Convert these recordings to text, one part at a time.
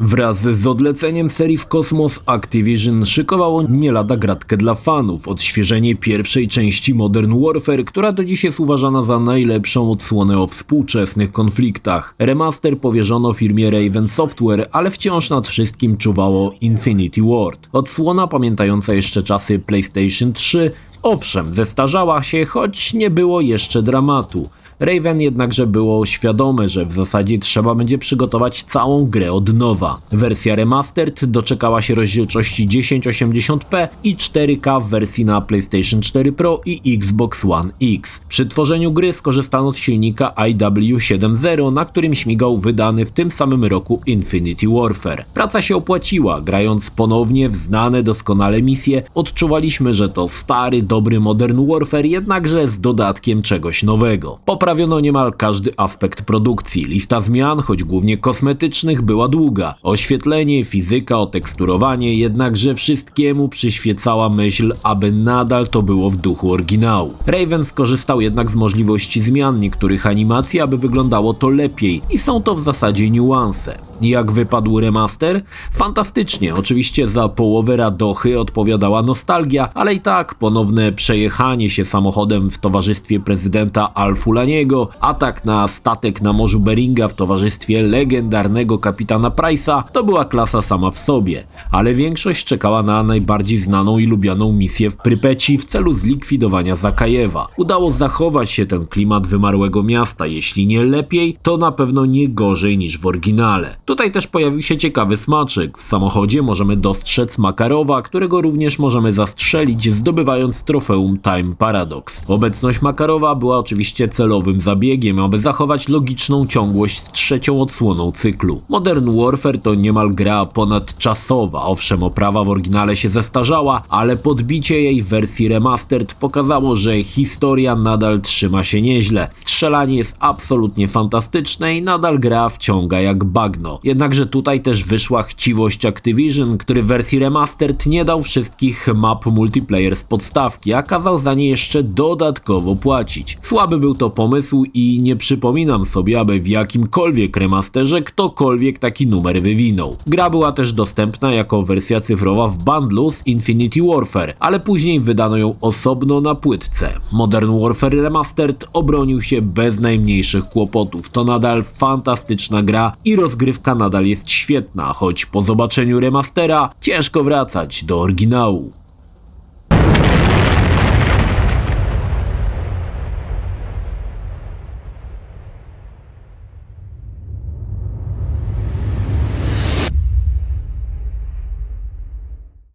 Wraz z odleceniem serii w kosmos Activision szykowało nie lada gratkę dla fanów, odświeżenie pierwszej części Modern Warfare, która do dziś jest uważana za najlepszą odsłonę o współczesnych konfliktach. Remaster powierzono firmie Raven Software, ale wciąż nad wszystkim czuwało Infinity Ward. Odsłona pamiętająca jeszcze czasy PlayStation 3, owszem, zestarzała się, choć nie było jeszcze dramatu. Raven jednakże było świadome, że w zasadzie trzeba będzie przygotować całą grę od nowa. Wersja Remastered doczekała się rozdzielczości 1080p i 4K w wersji na PlayStation 4 Pro i Xbox One X. Przy tworzeniu gry skorzystano z silnika IW7.0, na którym śmigał wydany w tym samym roku Infinity Warfare. Praca się opłaciła, grając ponownie w znane doskonale misje, odczuwaliśmy, że to stary, dobry Modern Warfare, jednakże z dodatkiem czegoś nowego. Poprawiono niemal każdy aspekt produkcji. Lista zmian, choć głównie kosmetycznych, była długa. Oświetlenie, fizyka, oteksturowanie, jednakże wszystkiemu przyświecała myśl, aby nadal to było w duchu oryginału. Raven skorzystał jednak z możliwości zmian niektórych animacji, aby wyglądało to lepiej i są to w zasadzie niuanse. Jak wypadł remaster? Fantastycznie, oczywiście za połowę radochy odpowiadała nostalgia, ale i tak ponowne przejechanie się samochodem w towarzystwie prezydenta Al-Fulaniego, atak na statek na morzu Beringa w towarzystwie legendarnego kapitana Price'a to była klasa sama w sobie, ale większość czekała na najbardziej znaną i lubianą misję w Prypeci w celu zlikwidowania Zakajewa. Udało zachować się ten klimat wymarłego miasta, jeśli nie lepiej, to na pewno nie gorzej niż w oryginale. Tutaj też pojawił się ciekawy smaczek. W samochodzie możemy dostrzec Makarowa, którego również możemy zastrzelić, zdobywając trofeum Time Paradox. Obecność Makarowa była oczywiście celowym zabiegiem, aby zachować logiczną ciągłość z trzecią odsłoną cyklu. Modern Warfare to niemal gra ponadczasowa. Owszem, oprawa w oryginale się zestarzała, ale podbicie jej w wersji remastered pokazało, że historia nadal trzyma się nieźle. Strzelanie jest absolutnie fantastyczne i nadal gra wciąga jak bagno. Jednakże tutaj też wyszła chciwość Activision, który w wersji remastered nie dał wszystkich map multiplayer z podstawki, a kazał za nie jeszcze dodatkowo płacić. Słaby był to pomysł i nie przypominam sobie, aby w jakimkolwiek remasterze ktokolwiek taki numer wywinął. Gra była też dostępna jako wersja cyfrowa w bundlu z Infinity Warfare, ale później wydano ją osobno na płytce. Modern Warfare Remastered obronił się bez najmniejszych kłopotów. To nadal fantastyczna gra i rozgrywka nadal jest świetna, choć po zobaczeniu remastera ciężko wracać do oryginału.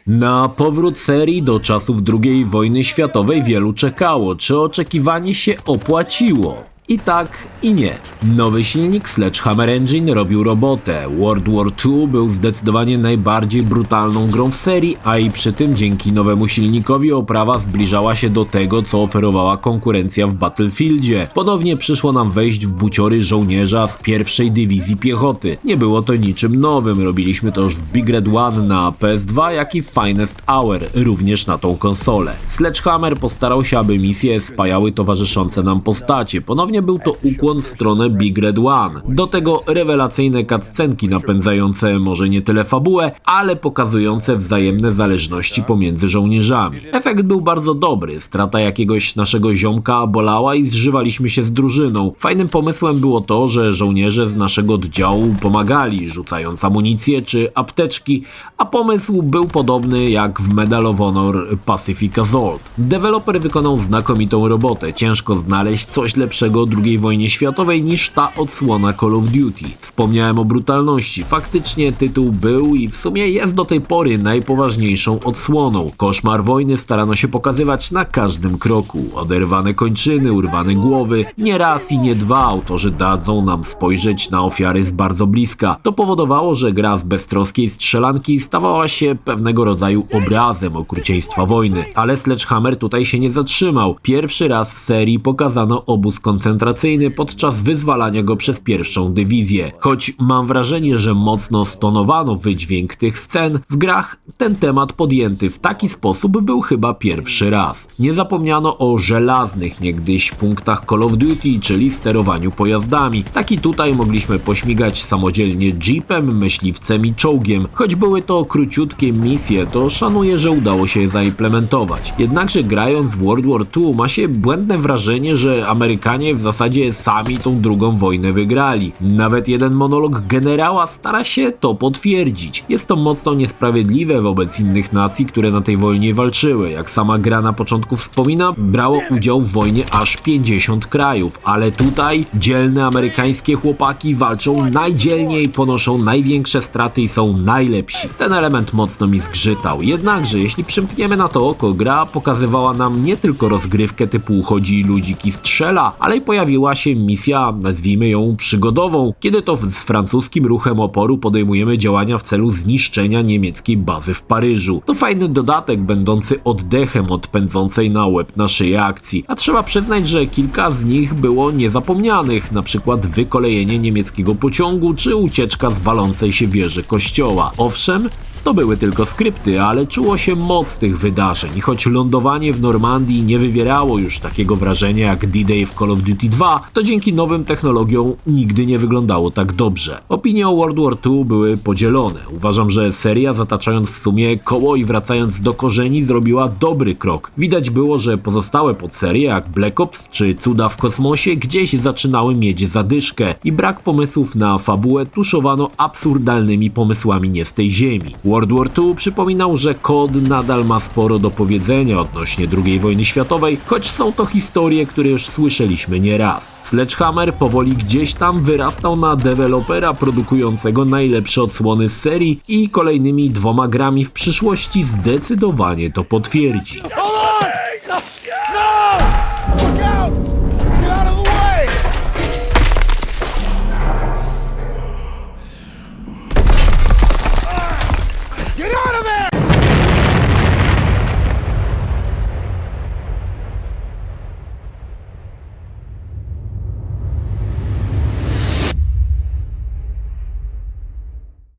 Na powrót serii do czasów II wojny światowej wielu czekało. Czy oczekiwanie się opłaciło? I tak, i nie. Nowy silnik Sledgehammer Engine robił robotę. World War II był zdecydowanie najbardziej brutalną grą w serii, a i przy tym dzięki nowemu silnikowi oprawa zbliżała się do tego, co oferowała konkurencja w Battlefieldzie. Ponownie przyszło nam wejść w buciory żołnierza z pierwszej dywizji piechoty. Nie było to niczym nowym, robiliśmy to już w Big Red One na PS2, jak i w Finest Hour, również na tą konsolę. Sledgehammer postarał się, aby misje spajały towarzyszące nam postacie. Ponownie był to ukłon w stronę Big Red One. Do tego rewelacyjne cutscenki napędzające może nie tyle fabułę, ale pokazujące wzajemne zależności pomiędzy żołnierzami. Efekt był bardzo dobry, strata jakiegoś naszego ziomka bolała i zżywaliśmy się z drużyną. Fajnym pomysłem było to, że żołnierze z naszego oddziału pomagali, rzucając amunicję czy apteczki, a pomysł był podobny jak w Medal of Honor Pacific Assault. Deweloper wykonał znakomitą robotę, ciężko znaleźć coś lepszego o II wojnie światowej niż ta odsłona Call of Duty. Wspomniałem o brutalności. Faktycznie tytuł był i w sumie jest do tej pory najpoważniejszą odsłoną. Koszmar wojny starano się pokazywać na każdym kroku. Oderwane kończyny, urwane głowy. Nie raz i nie dwa autorzy dadzą nam spojrzeć na ofiary z bardzo bliska. To powodowało, że gra z beztroskiej strzelanki stawała się pewnego rodzaju obrazem okrucieństwa wojny. Ale Sledgehammer tutaj się nie zatrzymał. Pierwszy raz w serii pokazano obóz koncentracyjny koncentracyjny podczas wyzwalania go przez pierwszą dywizję. Choć mam wrażenie, że mocno stonowano wydźwięk tych scen, w grach ten temat podjęty w taki sposób był chyba pierwszy raz. Nie zapomniano o żelaznych niegdyś punktach Call of Duty, czyli sterowaniu pojazdami. Tak i tutaj mogliśmy pośmigać samodzielnie jeepem, myśliwcem i czołgiem. Choć były to króciutkie misje, to szanuję, że udało się je zaimplementować. Jednakże grając w World War II ma się błędne wrażenie, że Amerykanie w zasadzie sami tą drugą wojnę wygrali. Nawet jeden monolog generała stara się to potwierdzić. Jest to mocno niesprawiedliwe wobec innych nacji, które na tej wojnie walczyły. Jak sama gra na początku wspomina, brało udział w wojnie aż 50 krajów, ale tutaj dzielne amerykańskie chłopaki walczą najdzielniej, ponoszą największe straty i są najlepsi. Ten element mocno mi zgrzytał. Jednakże, jeśli przymkniemy na to oko, gra pokazywała nam nie tylko rozgrywkę typu chodzi ludzik i strzela, ale i pojawiła się misja, nazwijmy ją przygodową, kiedy to z francuskim ruchem oporu podejmujemy działania w celu zniszczenia niemieckiej bazy w Paryżu. To fajny dodatek, będący oddechem od pędzącej na łeb na szyję akcji, a trzeba przyznać, że kilka z nich było niezapomnianych, na przykład wykolejenie niemieckiego pociągu czy ucieczka z walącej się wieży kościoła. Owszem, to były tylko skrypty, ale czuło się moc tych wydarzeń i choć lądowanie w Normandii nie wywierało już takiego wrażenia jak D-Day w Call of Duty 2, to dzięki nowym technologiom nigdy nie wyglądało tak dobrze. Opinie o World War II były podzielone. Uważam, że seria, zataczając w sumie koło i wracając do korzeni, zrobiła dobry krok. Widać było, że pozostałe podserie jak Black Ops czy Cuda w kosmosie gdzieś zaczynały mieć zadyszkę i brak pomysłów na fabułę tuszowano absurdalnymi pomysłami nie z tej ziemi. World War II przypominał, że COD nadal ma sporo do powiedzenia odnośnie II wojny światowej, choć są to historie, które już słyszeliśmy nieraz. Sledgehammer powoli gdzieś tam wyrastał na dewelopera produkującego najlepsze odsłony z serii i kolejnymi 2 grami w przyszłości zdecydowanie to potwierdzi.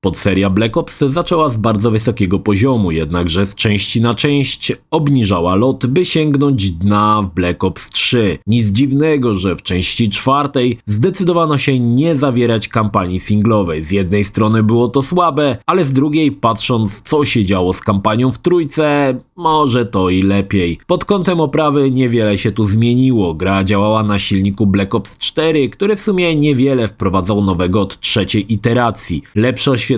Podseria Black Ops zaczęła z bardzo wysokiego poziomu, jednakże z części na część obniżała lot, by sięgnąć dna w Black Ops 3. Nic dziwnego, że w części 4 zdecydowano się nie zawierać kampanii singlowej. Z jednej strony było to słabe, ale z drugiej, patrząc co się działo z kampanią w trójce, może to i lepiej. Pod kątem oprawy niewiele się tu zmieniło. Gra działała na silniku Black Ops 4, który w sumie niewiele wprowadzał nowego od trzeciej iteracji. Lepsze oświetlenie,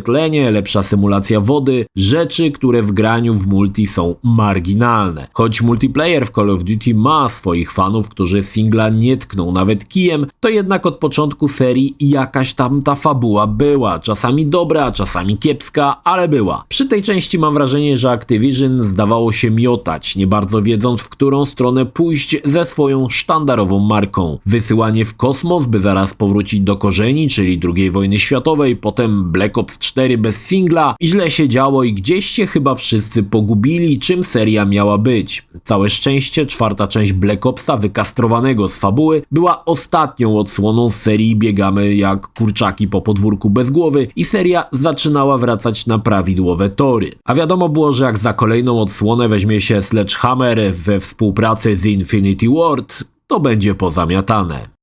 lepsza symulacja wody, rzeczy, które w graniu w multi są marginalne. Choć multiplayer w Call of Duty ma swoich fanów, którzy singla nie tkną nawet kijem, to jednak od początku serii jakaś tam ta fabuła była. Czasami dobra, czasami kiepska, ale była. Przy tej części mam wrażenie, że Activision zdawało się miotać, nie bardzo wiedząc, w którą stronę pójść ze swoją sztandarową marką. Wysyłanie w kosmos, by zaraz powrócić do korzeni, czyli II wojny światowej, potem Black Ops 4 bez singla, źle się działo i gdzieś się chyba wszyscy pogubili, czym seria miała być. Całe szczęście 4. część Black Opsa, wykastrowanego z fabuły, była ostatnią odsłoną serii Biegamy jak kurczaki po podwórku bez głowy i seria zaczynała wracać na prawidłowe tory. A wiadomo było, że jak za kolejną odsłonę weźmie się Sledgehammer we współpracy z Infinity Ward, to będzie pozamiatane.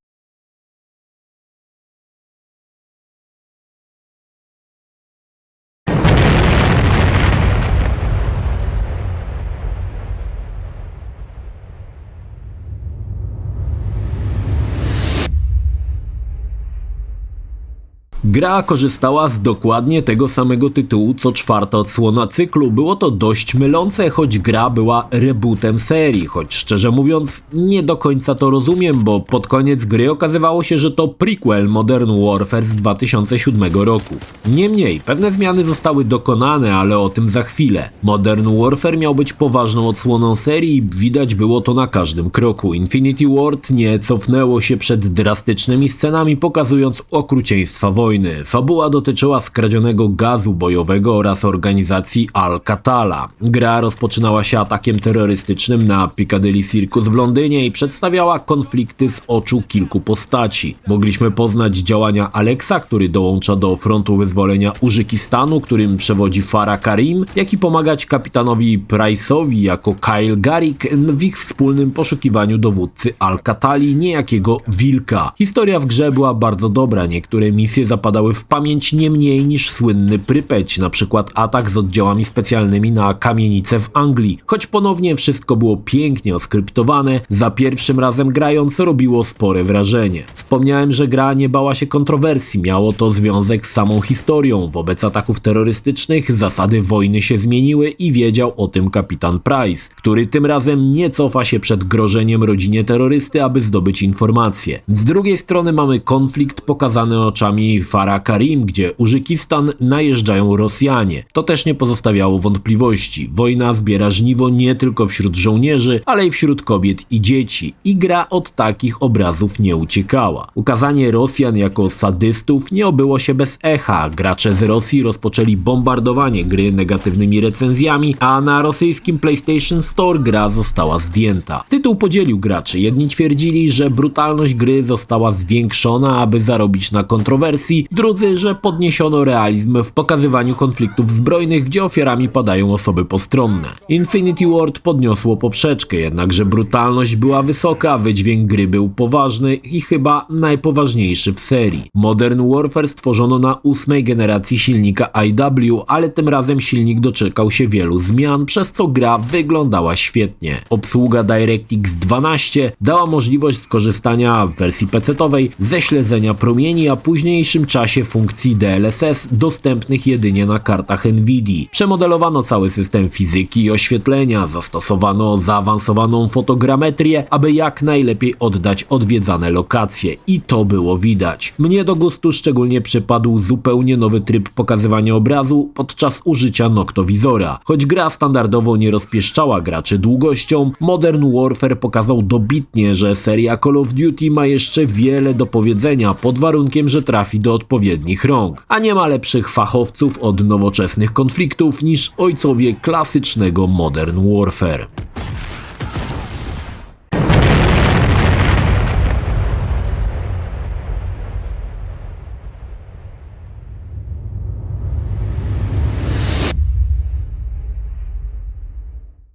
Gra korzystała z dokładnie tego samego tytułu co 4. odsłona cyklu. Było to dość mylące, choć gra była rebootem serii, choć szczerze mówiąc nie do końca to rozumiem, bo pod koniec gry okazywało się, że to prequel Modern Warfare z 2007 roku. Niemniej, pewne zmiany zostały dokonane, ale o tym za chwilę. Modern Warfare miał być poważną odsłoną serii i widać było to na każdym kroku. Infinity Ward nie cofnęło się przed drastycznymi scenami, pokazując okrucieństwa wojny. wojny. Fabuła dotyczyła skradzionego gazu bojowego oraz organizacji Al-Qatala. Gra rozpoczynała się atakiem terrorystycznym na Piccadilly Circus w Londynie i przedstawiała konflikty z oczu kilku postaci. Mogliśmy poznać działania Alexa, który dołącza do frontu wyzwolenia Użykistanu, którym przewodzi Farah Karim, jak i pomagać kapitanowi Price'owi jako Kyle Garrick w ich wspólnym poszukiwaniu dowódcy Al-Qatali, niejakiego Wilka. Historia w grze była bardzo dobra, niektóre misje zapadały w pamięć nie mniej niż słynny Prypeć, na przykład atak z oddziałami specjalnymi na kamienicę w Anglii. Choć ponownie wszystko było pięknie oskryptowane, za pierwszym razem grając robiło spore wrażenie. Wspomniałem, że gra nie bała się kontrowersji, miało to związek z samą historią. Wobec ataków terrorystycznych zasady wojny się zmieniły i wiedział o tym kapitan Price, który tym razem nie cofa się przed grożeniem rodzinie terrorysty, aby zdobyć informacje. Z drugiej strony mamy konflikt pokazany oczami Farah Karim, gdzie Użykistan najeżdżają Rosjanie. To też nie pozostawiało wątpliwości. Wojna zbiera żniwo nie tylko wśród żołnierzy, ale i wśród kobiet i dzieci. I gra od takich obrazów nie uciekała. Ukazanie Rosjan jako sadystów nie obyło się bez echa. Gracze z Rosji rozpoczęli bombardowanie gry negatywnymi recenzjami, a na rosyjskim PlayStation Store gra została zdjęta. Tytuł podzielił graczy. Jedni twierdzili, że brutalność gry została zwiększona, aby zarobić na kontrowersji, drudzy, że podniesiono realizm w pokazywaniu konfliktów zbrojnych, gdzie ofiarami padają osoby postronne. Infinity Ward podniosło poprzeczkę, jednakże brutalność była wysoka, wydźwięk gry był poważny i chyba najpoważniejszy w serii. Modern Warfare stworzono na 8. generacji silnika IW, ale tym razem silnik doczekał się wielu zmian, przez co gra wyglądała świetnie. Obsługa DirectX 12 dała możliwość skorzystania w wersji PC-owej ze śledzenia promieni, a w późniejszym czasie funkcji DLSS dostępnych jedynie na kartach Nvidia. Przemodelowano cały system fizyki i oświetlenia, zastosowano zaawansowaną fotogrametrię, aby jak najlepiej oddać odwiedzane lokacje i to było widać. Mnie do gustu szczególnie przypadł zupełnie nowy tryb pokazywania obrazu podczas użycia noktowizora. Choć gra standardowo nie rozpieszczała graczy długością, Modern Warfare pokazał dobitnie, że seria Call of Duty ma jeszcze wiele do powiedzenia pod warunkiem, że trafi do odpowiednich rąk. A nie ma lepszych fachowców od nowoczesnych konfliktów niż ojcowie klasycznego Modern Warfare.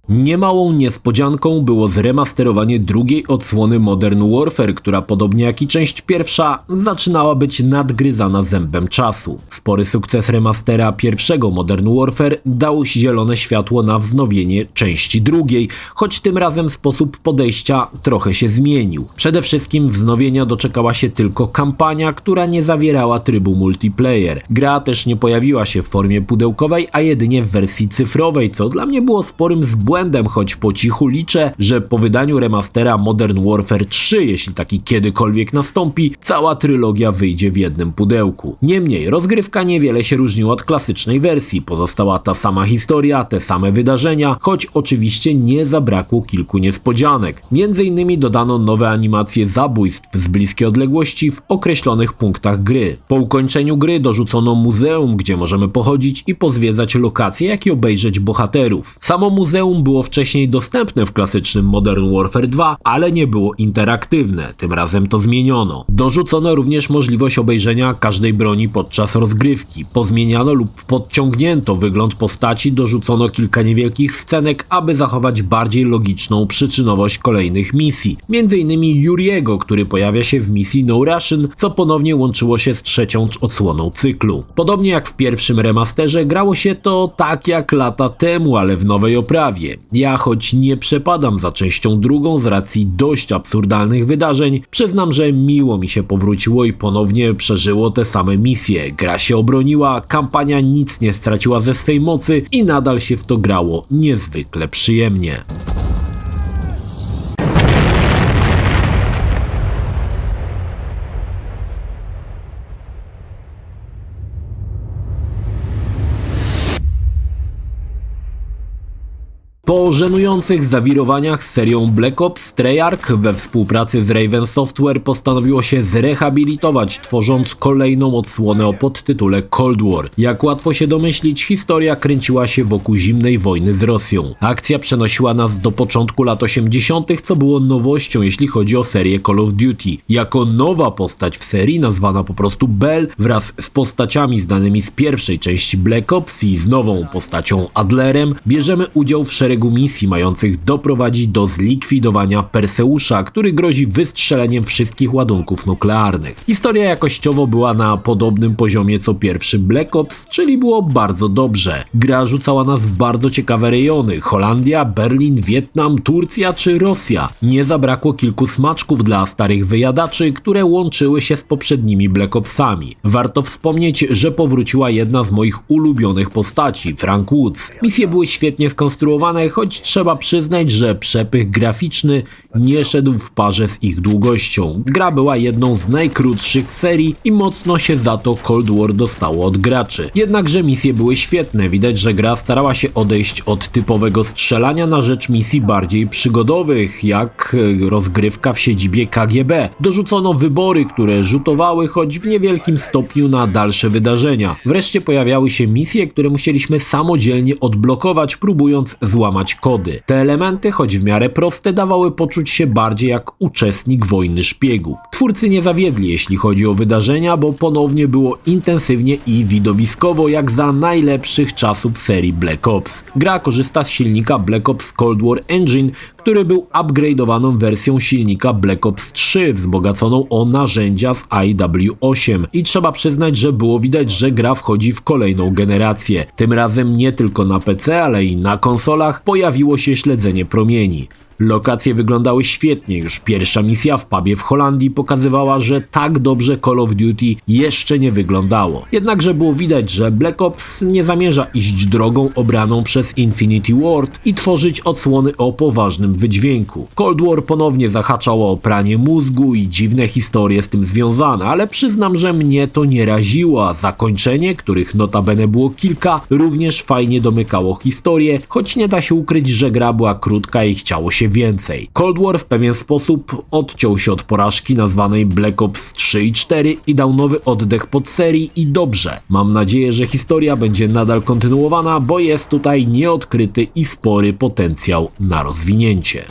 Niemałą niespodzianką było zremasterowanie drugiej odsłony Modern Warfare, która podobnie jak i część pierwsza zaczynała być nadgryzana zębem czasu. Spory sukces remastera pierwszego Modern Warfare dał zielone światło na wznowienie części drugiej, choć tym razem sposób podejścia trochę się zmienił. Przede wszystkim wznowienia doczekała się tylko kampania, która nie zawierała trybu multiplayer. Gra też nie pojawiła się w formie pudełkowej, a jedynie w wersji cyfrowej, co dla mnie było sporym błędem, choć po cichu liczę, że po wydaniu remastera Modern Warfare 3, jeśli taki kiedykolwiek nastąpi, cała trylogia wyjdzie w jednym pudełku. Niemniej, rozgrywka niewiele się różniła od klasycznej wersji, pozostała ta sama historia, te same wydarzenia, choć oczywiście nie zabrakło kilku niespodzianek. Między innymi dodano nowe animacje zabójstw z bliskiej odległości w określonych punktach gry. Po ukończeniu gry dorzucono muzeum, gdzie możemy pochodzić i pozwiedzać lokacje, jak i obejrzeć bohaterów. Samo muzeum było wcześniej dostępne w klasycznym Modern Warfare 2, ale nie było interaktywne. Tym razem to zmieniono. Dorzucono również możliwość obejrzenia każdej broni podczas rozgrywki. Pozmieniano lub podciągnięto wygląd postaci, dorzucono kilka niewielkich scenek, aby zachować bardziej logiczną przyczynowość kolejnych misji. Między innymi Yuriego, który pojawia się w misji No Russian, co ponownie łączyło się z trzecią odsłoną cyklu. Podobnie jak w pierwszym remasterze, grało się to tak jak lata temu, ale w nowej oprawie. Ja, choć nie przepadam za częścią drugą z racji dość absurdalnych wydarzeń, przyznam, że miło mi się powróciło i ponownie przeżyło te same misje. Gra się obroniła, kampania nic nie straciła ze swej mocy i nadal się w to grało niezwykle przyjemnie. Po żenujących zawirowaniach z serią Black Ops, Treyarch we współpracy z Raven Software postanowiło się zrehabilitować, tworząc kolejną odsłonę o podtytule Cold War. Jak łatwo się domyślić, historia kręciła się wokół zimnej wojny z Rosją. Akcja przenosiła nas do początku lat 80., co było nowością, jeśli chodzi o serię Call of Duty. Jako nowa postać w serii, nazwana po prostu Bell, wraz z postaciami znanymi z pierwszej części Black Ops i z nową postacią Adlerem, bierzemy udział w szeregu misji mających doprowadzić do zlikwidowania Perseusza, który grozi wystrzeleniem wszystkich ładunków nuklearnych. Historia jakościowo była na podobnym poziomie co pierwszy Black Ops, czyli było bardzo dobrze. Gra rzucała nas w bardzo ciekawe rejony: Holandia, Berlin, Wietnam, Turcja czy Rosja. Nie zabrakło kilku smaczków dla starych wyjadaczy, które łączyły się z poprzednimi Black Opsami. Warto wspomnieć, że powróciła jedna z moich ulubionych postaci, Frank Woods. Misje były świetnie skonstruowane, choć trzeba przyznać, że przepych graficzny nie szedł w parze z ich długością. Gra była jedną z najkrótszych w serii i mocno się za to Cold War dostało od graczy. Jednakże misje były świetne, widać, że gra starała się odejść od typowego strzelania na rzecz misji bardziej przygodowych, jak rozgrywka w siedzibie KGB. Dorzucono wybory, które rzutowały choć w niewielkim stopniu na dalsze wydarzenia. Wreszcie pojawiały się misje, które musieliśmy samodzielnie odblokować, próbując złamać kody. Te elementy, choć w miarę proste, dawały poczuć się bardziej jak uczestnik wojny szpiegów. Twórcy nie zawiedli, jeśli chodzi o wydarzenia, bo ponownie było intensywnie i widowiskowo, jak za najlepszych czasów serii Black Ops. Gra korzysta z silnika Black Ops Cold War Engine, który był upgrade'owaną wersją silnika Black Ops 3, wzbogaconą o narzędzia z IW8. I trzeba przyznać, że było widać, że gra wchodzi w kolejną generację. Tym razem nie tylko na PC, ale i na konsolach pojawiło się śledzenie promieni. Lokacje wyglądały świetnie, już pierwsza misja w pubie w Holandii pokazywała, że tak dobrze Call of Duty jeszcze nie wyglądało. Jednakże było widać, że Black Ops nie zamierza iść drogą obraną przez Infinity Ward i tworzyć odsłony o poważnym wydźwięku. Cold War ponownie zahaczało o pranie mózgu i dziwne historie z tym związane, ale przyznam, że mnie to nie raziło, a zakończenie, których notabene było kilka, również fajnie domykało historię, choć nie da się ukryć, że gra była krótka i chciało się więcej. Cold War w pewien sposób odciął się od porażki nazwanej Black Ops 3 i 4 i dał nowy oddech podserii i dobrze. Mam nadzieję, że historia będzie nadal kontynuowana, bo jest tutaj nieodkryty i spory potencjał na rozwinięcie.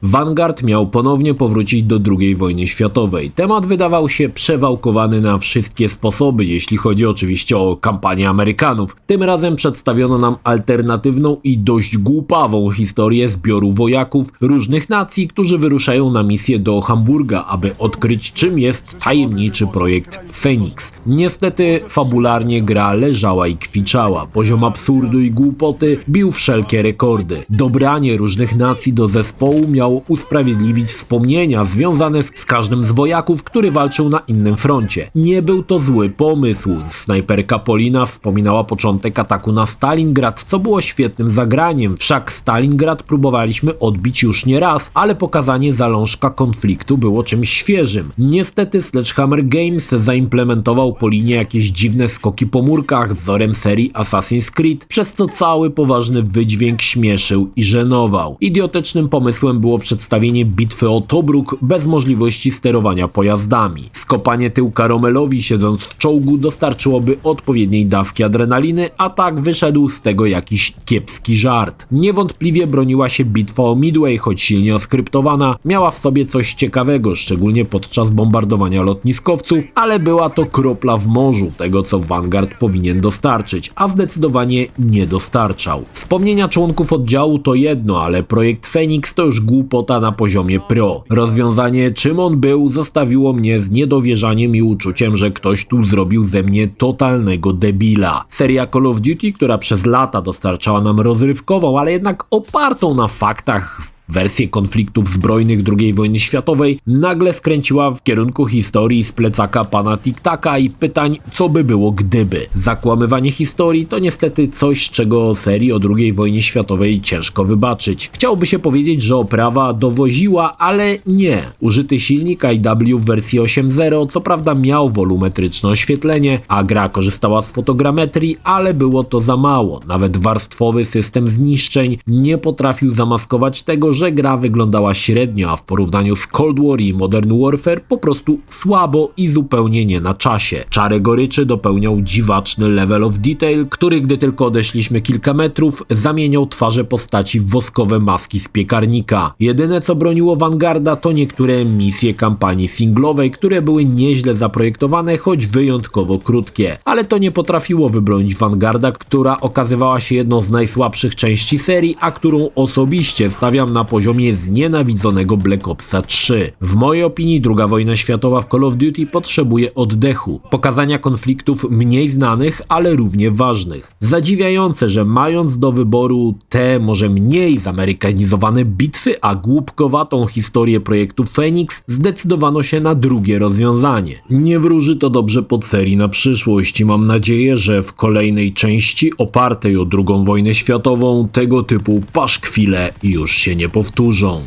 Vanguard miał ponownie powrócić do II wojny światowej. Temat wydawał się przewałkowany na wszystkie sposoby, jeśli chodzi oczywiście o kampanię Amerykanów. Tym razem przedstawiono nam alternatywną i dość głupawą historię zbioru wojaków różnych nacji, którzy wyruszają na misję do Hamburga, aby odkryć, czym jest tajemniczy projekt Phoenix. Niestety fabularnie gra leżała i kwiczała. Poziom absurdu i głupoty bił wszelkie rekordy. Dobranie różnych nacji do zespołu miało usprawiedliwić wspomnienia związane z każdym z wojaków, który walczył na innym froncie. Nie był to zły pomysł. Snajperka Polina wspominała początek ataku na Stalingrad, co było świetnym zagraniem. Wszak Stalingrad próbowaliśmy odbić już nie raz, ale pokazanie zalążka konfliktu było czymś świeżym. Niestety Sledgehammer Games zaimplementował po linie jakieś dziwne skoki po murkach wzorem serii Assassin's Creed, przez co cały poważny wydźwięk śmieszył i żenował. Idiotycznym pomysłem było przedstawienie bitwy o Tobruk bez możliwości sterowania pojazdami. Skopanie tyłka Rommelowi siedząc w czołgu dostarczyłoby odpowiedniej dawki adrenaliny, a tak wyszedł z tego jakiś kiepski żart. Niewątpliwie broniła się bitwa o Midway, choć silnie oskryptowana, miała w sobie coś ciekawego, szczególnie podczas bombardowania lotniskowców, ale była to kropla w morzu tego, co Vanguard powinien dostarczyć, a zdecydowanie nie dostarczał. Wspomnienia członków oddziału to jedno, ale projekt Phoenix to już głupota na poziomie pro. Rozwiązanie, czym on był, zostawiło mnie z niedowierzaniem i uczuciem, że ktoś tu zrobił ze mnie totalnego debila. Seria Call of Duty, która przez lata dostarczała nam rozrywkową, ale jednak opartą na faktach Wersję konfliktów zbrojnych II wojny światowej nagle skręciła w kierunku historii z plecaka pana Tiktaka i pytań, co by było gdyby. Zakłamywanie historii to niestety coś, czego serii o II wojnie światowej ciężko wybaczyć. Chciałoby się powiedzieć, że oprawa dowoziła, ale nie. Użyty silnik IW w wersji 8.0 co prawda miał wolumetryczne oświetlenie, a gra korzystała z fotogrametrii, ale było to za mało. Nawet warstwowy system zniszczeń nie potrafił zamaskować tego, że gra wyglądała średnio, a w porównaniu z Cold War i Modern Warfare po prostu słabo i zupełnie nie na czasie. Czarę goryczy dopełniał dziwaczny level of detail, który gdy tylko odeszliśmy kilka metrów, zamieniał twarze postaci w woskowe maski z piekarnika. Jedyne co broniło Vanguarda to niektóre misje kampanii singlowej, które były nieźle zaprojektowane, choć wyjątkowo krótkie. Ale to nie potrafiło wybronić Vanguarda, która okazywała się jedną z najsłabszych części serii, a którą osobiście stawiam na poziomie znienawidzonego Black Opsa 3. W mojej opinii II wojna światowa w Call of Duty potrzebuje oddechu, pokazania konfliktów mniej znanych, ale równie ważnych. Zadziwiające, że mając do wyboru te może mniej zamerykanizowane bitwy, a głupkowatą historię projektu Phoenix, zdecydowano się na drugie rozwiązanie. Nie wróży to dobrze pod serii na przyszłość i mam nadzieję, że w kolejnej części opartej o II wojnę światową tego typu paszkwile już się nie powtórzą.